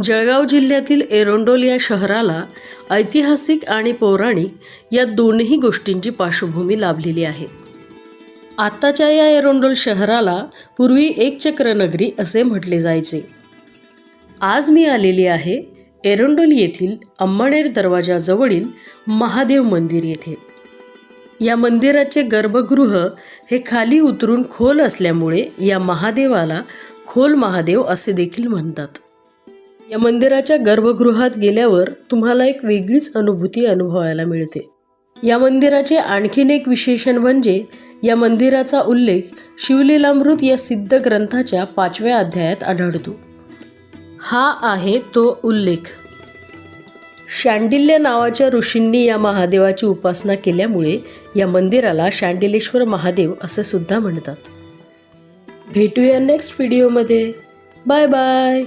जळगाव जिल्ह्यातील एरंडोल या शहराला ऐतिहासिक आणि पौराणिक या दोन्ही गोष्टींची पार्श्वभूमी लाभलेली आहे. आताच्या या एरंडोल शहराला पूर्वी एकचक्र नगरी असे म्हटले जायचे. आज मी आलेली आहे एरंडोल येथील अंमळनेर दरवाजाजवळील महादेव मंदिर येथे. या मंदिराचे गर्भगृह हे खाली उतरून खोल असल्यामुळे या महादेवाला खोल महादेव असे देखील म्हणतात. या मंदिराच्या गर्भगृहात गेल्यावर तुम्हाला एक वेगळीच अनुभूती अनुभवायला मिळते. या मंदिराचे आणखीन एक विशेषण म्हणजे या मंदिराचा उल्लेख शिवलीलामृत या सिद्ध ग्रंथाच्या 5व्या अध्यायात आढळतो. हा आहे तो उल्लेख. शांडिल्य नावाच्या ऋषींनी या महादेवाची उपासना केल्यामुळे या मंदिराला शांडिलेश्वर महादेव असे सुद्धा म्हणतात. भेटूया नेक्स्ट व्हिडिओमध्ये. Bye bye.